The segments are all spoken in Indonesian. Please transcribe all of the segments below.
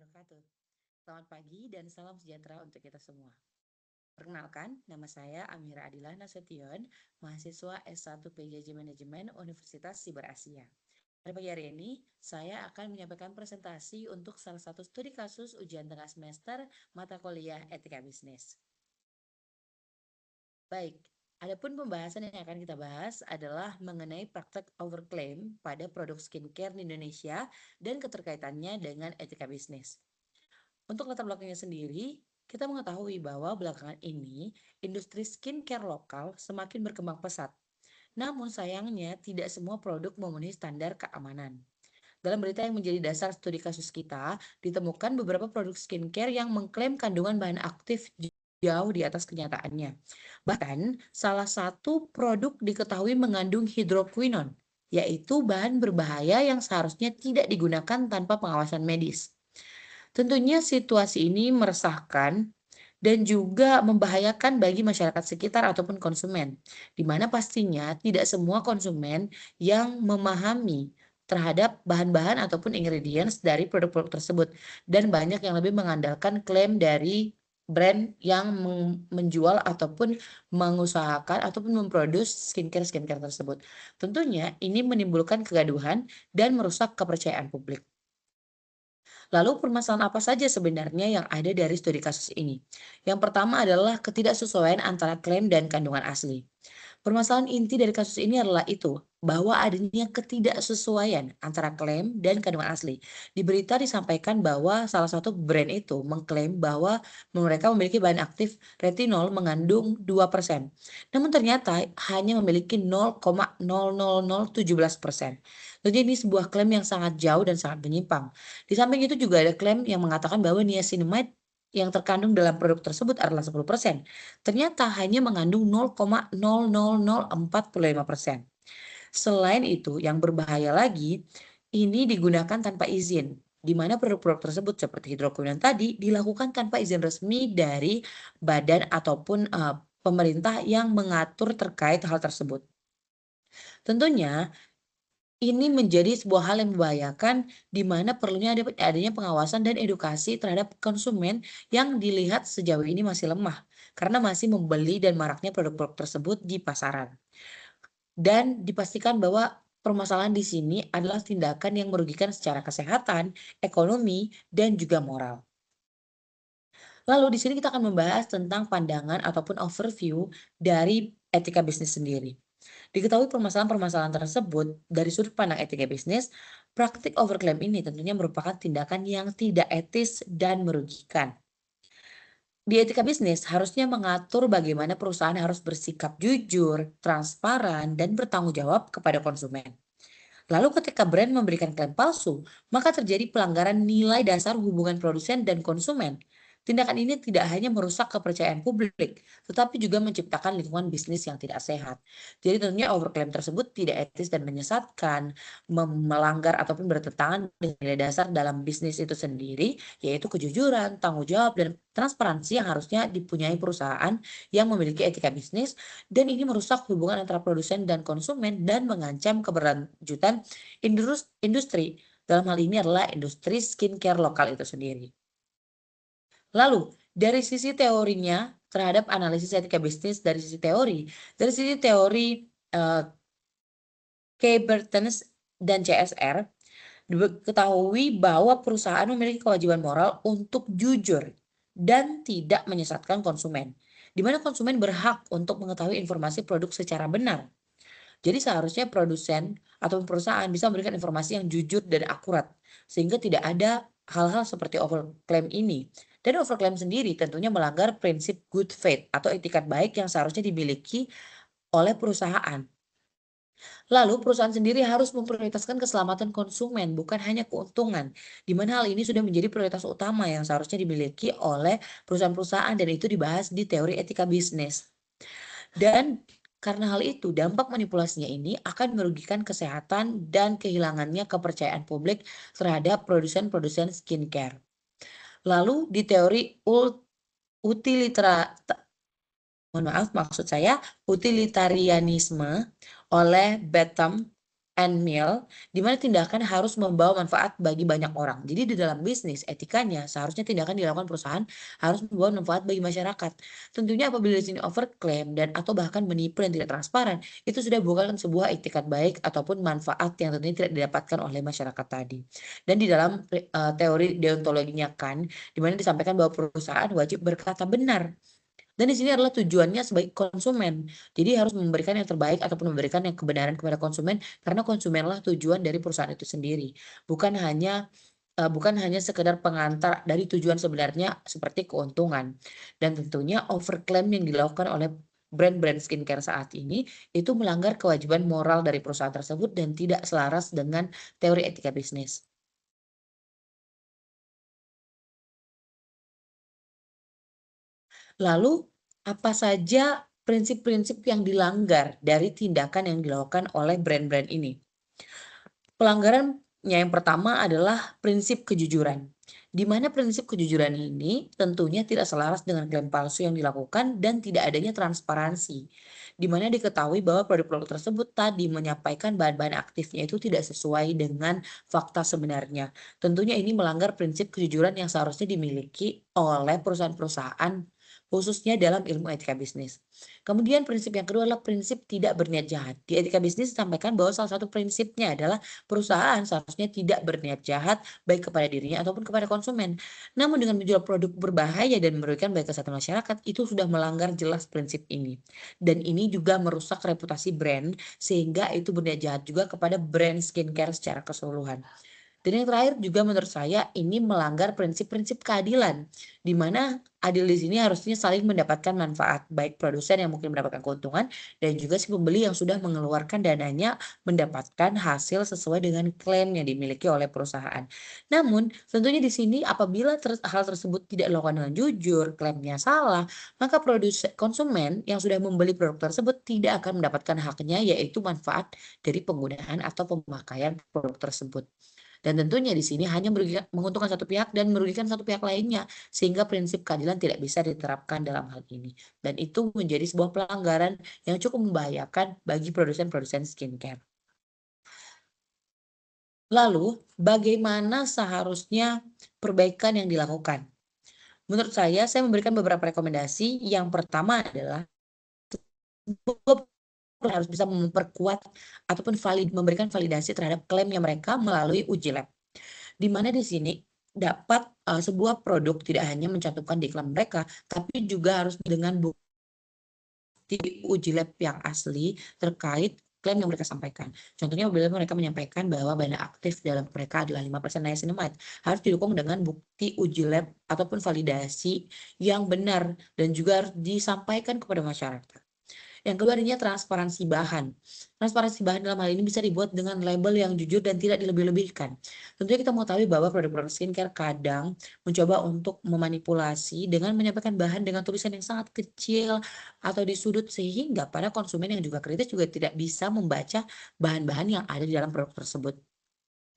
wabarakatuh. Selamat pagi dan salam sejahtera untuk kita semua. Perkenalkan, nama saya Amira Adila Nasution, mahasiswa S1 PJJ Manajemen Universitas Siber Asia. Pada pagi hari ini, saya akan menyampaikan presentasi untuk salah satu studi kasus ujian tengah semester mata kuliah Etika Bisnis. Baik, adapun pembahasan yang akan kita bahas adalah mengenai praktek overclaim pada produk skincare di Indonesia dan keterkaitannya dengan etika bisnis. Untuk latar belakangnya sendiri, kita mengetahui bahwa belakangan ini industri skincare lokal semakin berkembang pesat. Namun sayangnya tidak semua produk memenuhi standar keamanan. Dalam berita yang menjadi dasar studi kasus kita, ditemukan beberapa produk skincare yang mengklaim kandungan bahan aktif jauh di atas kenyataannya. Bahkan, salah satu produk diketahui mengandung hidroquinon, yaitu bahan berbahaya yang seharusnya tidak digunakan tanpa pengawasan medis. Tentunya situasi ini meresahkan dan juga membahayakan bagi masyarakat sekitar ataupun konsumen, di mana pastinya tidak semua konsumen yang memahami terhadap bahan-bahan ataupun ingredients dari produk-produk tersebut, dan banyak yang lebih mengandalkan klaim dari brand yang menjual ataupun mengusahakan ataupun memproduksi skincare tersebut. Tentunya ini menimbulkan kegaduhan dan merusak kepercayaan publik. Lalu permasalahan apa saja sebenarnya yang ada dari studi kasus ini? Yang pertama adalah ketidaksesuaian antara klaim dan kandungan asli. Permasalahan inti dari kasus ini adalah itu, bahwa adanya ketidaksesuaian antara klaim dan kandungan asli. Di berita disampaikan bahwa salah satu brand itu mengklaim bahwa mereka memiliki bahan aktif retinol mengandung 2%. Namun ternyata hanya memiliki 0,00017%. Jadi ini sebuah klaim yang sangat jauh dan sangat menyimpang. Di samping itu juga ada klaim yang mengatakan bahwa niacinamide yang terkandung dalam produk tersebut adalah 10%. Ternyata hanya mengandung 0,00045%. Selain itu, yang berbahaya lagi, ini digunakan tanpa izin, di mana produk-produk tersebut seperti hidroquinone tadi dilakukan tanpa izin resmi dari badan ataupun pemerintah yang mengatur terkait hal tersebut. Tentunya ini menjadi sebuah hal yang membahayakan, di mana perlunya adanya pengawasan dan edukasi terhadap konsumen yang dilihat sejauh ini masih lemah, karena masih membeli dan maraknya produk-produk tersebut di pasaran. Dan dipastikan bahwa permasalahan di sini adalah tindakan yang merugikan secara kesehatan, ekonomi, dan juga moral. Lalu di sini kita akan membahas tentang pandangan ataupun overview dari etika bisnis sendiri. Diketahui permasalahan-permasalahan tersebut dari sudut pandang etika bisnis, praktik overclaim ini tentunya merupakan tindakan yang tidak etis dan merugikan. Di etika bisnis harusnya mengatur bagaimana perusahaan harus bersikap jujur, transparan, dan bertanggung jawab kepada konsumen. Lalu ketika brand memberikan klaim palsu, maka terjadi pelanggaran nilai dasar hubungan produsen dan konsumen. Tindakan ini tidak hanya merusak kepercayaan publik, tetapi juga menciptakan lingkungan bisnis yang tidak sehat. Jadi tentunya overclaim tersebut tidak etis dan menyesatkan, melanggar ataupun bertentangan dengan nilai dasar dalam bisnis itu sendiri, yaitu kejujuran, tanggung jawab, dan transparansi yang harusnya dipunyai perusahaan yang memiliki etika bisnis, dan ini merusak hubungan antara produsen dan konsumen dan mengancam keberlanjutan industri. Dalam hal ini adalah industri skincare lokal itu sendiri. Lalu, dari sisi teorinya terhadap analisis etika bisnis dari sisi teori K-Bertens dan CSR, diketahui bahwa perusahaan memiliki kewajiban moral untuk jujur dan tidak menyesatkan konsumen, di mana konsumen berhak untuk mengetahui informasi produk secara benar. Jadi seharusnya produsen atau perusahaan bisa memberikan informasi yang jujur dan akurat, sehingga tidak ada hal-hal seperti overclaim ini. Dan overclaim sendiri tentunya melanggar prinsip good faith atau etikat baik yang seharusnya dimiliki oleh perusahaan. Lalu perusahaan sendiri harus memprioritaskan keselamatan konsumen, bukan hanya keuntungan, di mana hal ini sudah menjadi prioritas utama yang seharusnya dimiliki oleh perusahaan-perusahaan, dan itu dibahas di teori etika bisnis. Dan karena hal itu, dampak manipulasinya ini akan merugikan kesehatan dan kehilangannya kepercayaan publik terhadap produsen-produsen skincare. Lalu di teori utilitara, mohon maaf maksud saya utilitarianisme oleh Bentham and meal, di mana tindakan harus membawa manfaat bagi banyak orang. Jadi di dalam bisnis, etikanya seharusnya tindakan dilakukan perusahaan harus membawa manfaat bagi masyarakat. Tentunya apabila di sini overclaim dan atau bahkan menipu dan tidak transparan, itu sudah bukan sebuah etikat baik ataupun manfaat yang tentunya tidak didapatkan oleh masyarakat tadi. Dan di dalam teori deontologinya kan, di mana disampaikan bahwa perusahaan wajib berkata benar. Dan di sini adalah tujuannya sebagai konsumen. Jadi harus memberikan yang terbaik ataupun memberikan yang kebenaran kepada konsumen karena konsumenlah tujuan dari perusahaan itu sendiri. Bukan hanya sekedar pengantar dari tujuan sebenarnya seperti keuntungan. Dan tentunya overclaim yang dilakukan oleh brand-brand skincare saat ini itu melanggar kewajiban moral dari perusahaan tersebut dan tidak selaras dengan teori etika bisnis. Lalu, apa saja prinsip-prinsip yang dilanggar dari tindakan yang dilakukan oleh brand-brand ini? Pelanggarannya yang pertama adalah prinsip kejujuran, di mana prinsip kejujuran ini tentunya tidak selaras dengan klaim palsu yang dilakukan dan tidak adanya transparansi, di mana diketahui bahwa produk-produk tersebut tadi menyampaikan bahan-bahan aktifnya itu tidak sesuai dengan fakta sebenarnya. Tentunya ini melanggar prinsip kejujuran yang seharusnya dimiliki oleh perusahaan-perusahaan khususnya dalam ilmu etika bisnis. Kemudian prinsip yang kedua adalah prinsip tidak berniat jahat. Di etika bisnis disampaikan bahwa salah satu prinsipnya adalah perusahaan seharusnya tidak berniat jahat baik kepada dirinya ataupun kepada konsumen. Namun dengan menjual produk berbahaya dan merugikan baik kesehatan masyarakat, itu sudah melanggar jelas prinsip ini. Dan ini juga merusak reputasi brand sehingga itu berniat jahat juga kepada brand skincare secara keseluruhan. Dan yang terakhir juga menurut saya ini melanggar prinsip-prinsip keadilan, di mana adil di sini harusnya saling mendapatkan manfaat, baik produsen yang mungkin mendapatkan keuntungan dan juga si pembeli yang sudah mengeluarkan dananya mendapatkan hasil sesuai dengan klaim yang dimiliki oleh perusahaan. Namun, tentunya di sini apabila hal tersebut tidak dilakukan dengan jujur, klaimnya salah, maka konsumen yang sudah membeli produk tersebut tidak akan mendapatkan haknya yaitu manfaat dari penggunaan atau pemakaian produk tersebut. Dan tentunya di sini hanya menguntungkan satu pihak dan merugikan satu pihak lainnya, sehingga prinsip keadilan tidak bisa diterapkan dalam hal ini. Dan itu menjadi sebuah pelanggaran yang cukup membahayakan bagi produsen-produsen skincare. Lalu, bagaimana seharusnya perbaikan yang dilakukan? Menurut saya memberikan beberapa rekomendasi. Yang pertama adalah harus bisa memperkuat ataupun memberikan validasi terhadap klaimnya mereka melalui uji lab. Di mana di sini dapat, sebuah produk tidak hanya mencantumkan di iklan mereka, tapi juga harus dengan bukti uji lab yang asli terkait klaim yang mereka sampaikan. Contohnya apabila mereka menyampaikan bahwa bahan aktif dalam mereka adalah 5% niacinamide, harus didukung dengan bukti uji lab ataupun validasi yang benar dan juga harus disampaikan kepada masyarakat. Yang kedua adanya transparansi bahan. Transparansi bahan dalam hal ini bisa dibuat dengan label yang jujur dan tidak dilebih-lebihkan. Tentunya kita mengetahui bahwa produk-produk skincare kadang mencoba untuk memanipulasi dengan menyampaikan bahan dengan tulisan yang sangat kecil atau di sudut sehingga para konsumen yang juga kritis juga tidak bisa membaca bahan-bahan yang ada di dalam produk tersebut.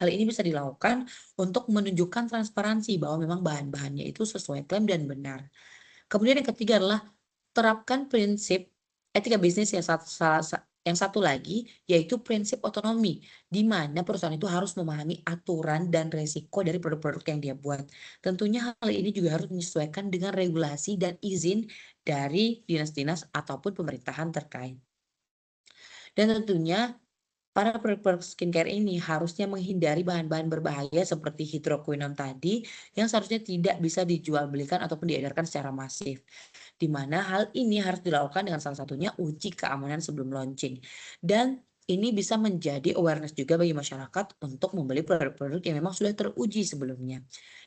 Hal ini bisa dilakukan untuk menunjukkan transparansi bahwa memang bahan-bahannya itu sesuai klaim dan benar. Kemudian yang ketiga adalah terapkan prinsip etika bisnis yang satu lagi, yaitu prinsip otonomi, di mana perusahaan itu harus memahami aturan dan resiko dari produk-produk yang dia buat. Tentunya hal ini juga harus menyesuaikan dengan regulasi dan izin dari dinas-dinas ataupun pemerintahan terkait. Dan tentunya para produk-produk skincare ini harusnya menghindari bahan-bahan berbahaya seperti hidroquinone tadi yang seharusnya tidak bisa dijual belikan ataupun diedarkan secara masif. Di mana hal ini harus dilakukan dengan salah satunya uji keamanan sebelum launching. Dan ini bisa menjadi awareness juga bagi masyarakat untuk membeli produk-produk yang memang sudah teruji sebelumnya.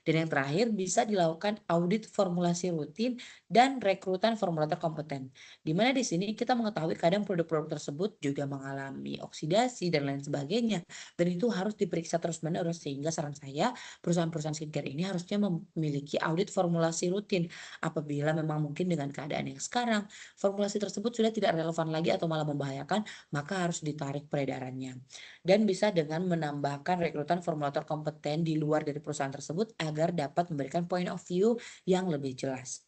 Dan yang terakhir bisa dilakukan audit formulasi rutin dan rekrutan formulator kompeten. Di mana di sini kita mengetahui kadang produk-produk tersebut juga mengalami oksidasi dan lain sebagainya. Dan itu harus diperiksa terus-menerus sehingga saran saya perusahaan-perusahaan skincare ini harusnya memiliki audit formulasi rutin. Apabila memang mungkin dengan keadaan yang sekarang formulasi tersebut sudah tidak relevan lagi atau malah membahayakan, maka harus ditarik peredarannya. Dan bisa dengan menambahkan rekrutan formulator kompeten di luar dari perusahaan tersebut agar dapat memberikan point of view yang lebih jelas.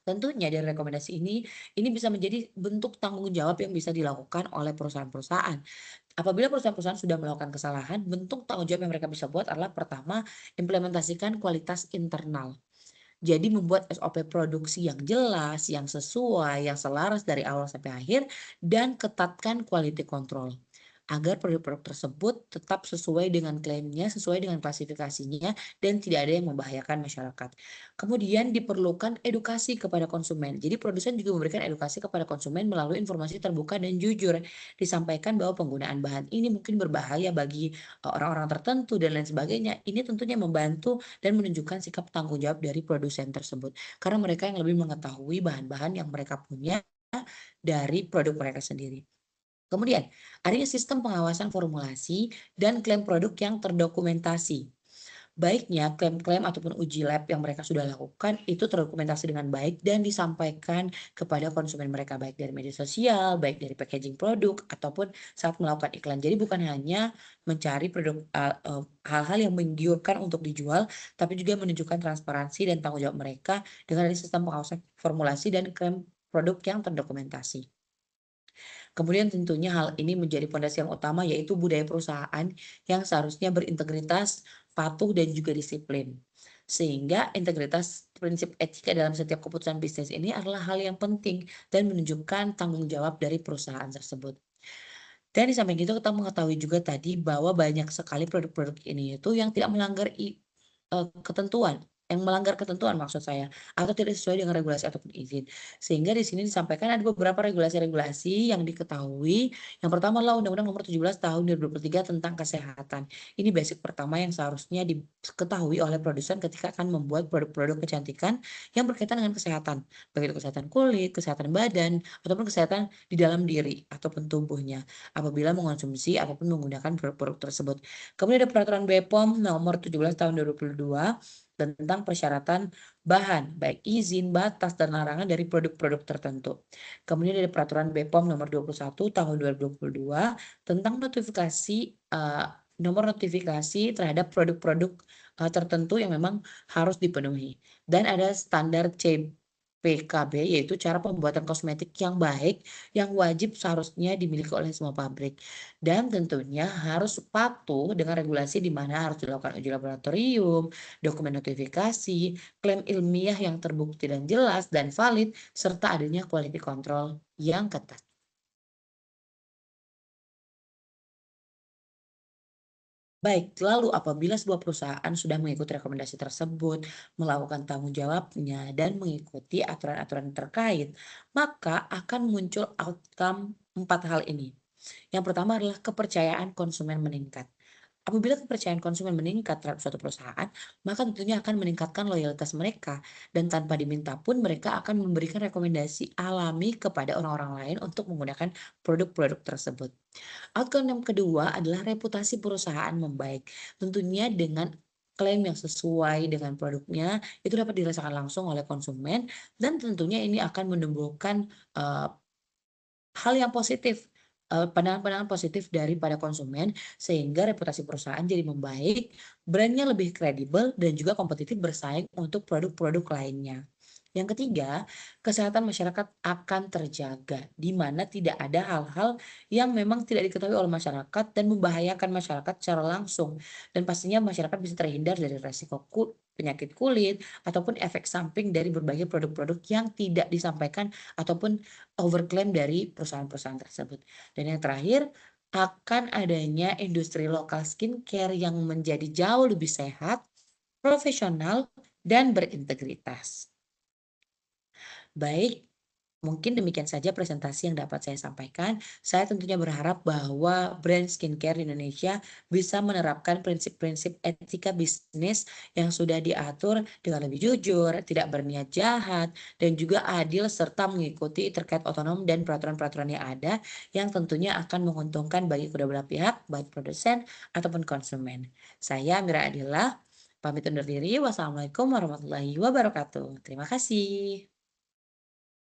Tentunya dari rekomendasi ini bisa menjadi bentuk tanggung jawab yang bisa dilakukan oleh perusahaan-perusahaan. Apabila perusahaan-perusahaan sudah melakukan kesalahan, bentuk tanggung jawab yang mereka bisa buat adalah pertama, implementasikan kualitas internal. Jadi membuat SOP produksi yang jelas, yang sesuai, yang selaras dari awal sampai akhir, dan ketatkan quality control. Agar produk-produk tersebut tetap sesuai dengan klaimnya, sesuai dengan klasifikasinya, dan tidak ada yang membahayakan masyarakat. Kemudian diperlukan edukasi kepada konsumen. Jadi produsen juga memberikan edukasi kepada konsumen melalui informasi terbuka dan jujur. Disampaikan bahwa penggunaan bahan ini mungkin berbahaya bagi orang-orang tertentu dan lain sebagainya. Ini tentunya membantu dan menunjukkan sikap tanggung jawab dari produsen tersebut. Karena mereka yang lebih mengetahui bahan-bahan yang mereka punya dari produk mereka sendiri. Kemudian, adanya sistem pengawasan formulasi dan klaim produk yang terdokumentasi. Baiknya klaim-klaim ataupun uji lab yang mereka sudah lakukan itu terdokumentasi dengan baik dan disampaikan kepada konsumen mereka, baik dari media sosial, baik dari packaging produk, ataupun saat melakukan iklan. Jadi bukan hanya mencari produk hal-hal yang menggiurkan untuk dijual, tapi juga menunjukkan transparansi dan tanggung jawab mereka dengan adanya sistem pengawasan formulasi dan klaim produk yang terdokumentasi. Kemudian tentunya hal ini menjadi pondasi yang utama yaitu budaya perusahaan yang seharusnya berintegritas, patuh dan juga disiplin. Sehingga integritas prinsip etika dalam setiap keputusan bisnis ini adalah hal yang penting dan menunjukkan tanggung jawab dari perusahaan tersebut. Dan di samping itu kita mengetahui juga tadi bahwa banyak sekali produk-produk ini itu yang tidak melanggar ketentuan, yang melanggar ketentuan maksud saya, atau tidak sesuai dengan regulasi ataupun izin. Sehingga di sini disampaikan ada beberapa regulasi-regulasi yang diketahui. Yang pertama adalah Undang-Undang Nomor 17 Tahun 2023 tentang kesehatan. Ini basic pertama yang seharusnya diketahui oleh produsen ketika akan membuat produk-produk kecantikan yang berkaitan dengan kesehatan, baik itu kesehatan kulit, kesehatan badan, ataupun kesehatan di dalam diri ataupun tubuhnya apabila mengonsumsi ataupun menggunakan produk-produk tersebut. Kemudian ada peraturan BPOM nomor 17 tahun 2022 tentang persyaratan bahan, baik izin, batas, dan larangan dari produk-produk tertentu. Kemudian ada peraturan BPOM nomor 21 tahun 2022 tentang notifikasi nomor notifikasi terhadap produk-produk tertentu yang memang harus dipenuhi. Dan ada standar CPKB yaitu cara pembuatan kosmetik yang baik yang wajib seharusnya dimiliki oleh semua pabrik. Dan tentunya harus patuh dengan regulasi di mana harus dilakukan uji laboratorium, dokumen notifikasi, klaim ilmiah yang terbukti dan jelas dan valid, serta adanya quality control yang ketat. Baik, lalu apabila sebuah perusahaan sudah mengikuti rekomendasi tersebut, melakukan tanggung jawabnya, dan mengikuti aturan-aturan terkait, maka akan muncul outcome 4 hal ini. Yang pertama adalah kepercayaan konsumen meningkat. Apabila kepercayaan konsumen meningkat terhadap suatu perusahaan, maka tentunya akan meningkatkan loyalitas mereka dan tanpa diminta pun mereka akan memberikan rekomendasi alami kepada orang-orang lain untuk menggunakan produk-produk tersebut. Outcome yang kedua adalah reputasi perusahaan membaik. Tentunya dengan klaim yang sesuai dengan produknya itu dapat dirasakan langsung oleh konsumen dan tentunya ini akan menumbuhkan eh, hal yang positif, pandangan-pandangan positif daripada konsumen, sehingga reputasi perusahaan jadi membaik, brand-nya lebih kredibel, dan juga kompetitif bersaing untuk produk-produk lainnya. Yang ketiga, kesehatan masyarakat akan terjaga, di mana tidak ada hal-hal yang memang tidak diketahui oleh masyarakat dan membahayakan masyarakat secara langsung. Dan pastinya masyarakat bisa terhindar dari resiko penyakit kulit ataupun efek samping dari berbagai produk-produk yang tidak disampaikan ataupun overclaim dari perusahaan-perusahaan tersebut. Dan yang terakhir, akan adanya industri lokal skincare yang menjadi jauh lebih sehat, profesional, dan berintegritas. Baik, mungkin demikian saja presentasi yang dapat saya sampaikan. Saya tentunya berharap bahwa brand skincare di Indonesia bisa menerapkan prinsip-prinsip etika bisnis yang sudah diatur dengan lebih jujur, tidak berniat jahat, dan juga adil serta mengikuti terkait otonom dan peraturan-peraturan yang ada yang tentunya akan menguntungkan bagi kedua belah pihak, baik produsen ataupun konsumen. Saya Mira Adila, pamit undur diri. Wassalamualaikum warahmatullahi wabarakatuh. Terima kasih.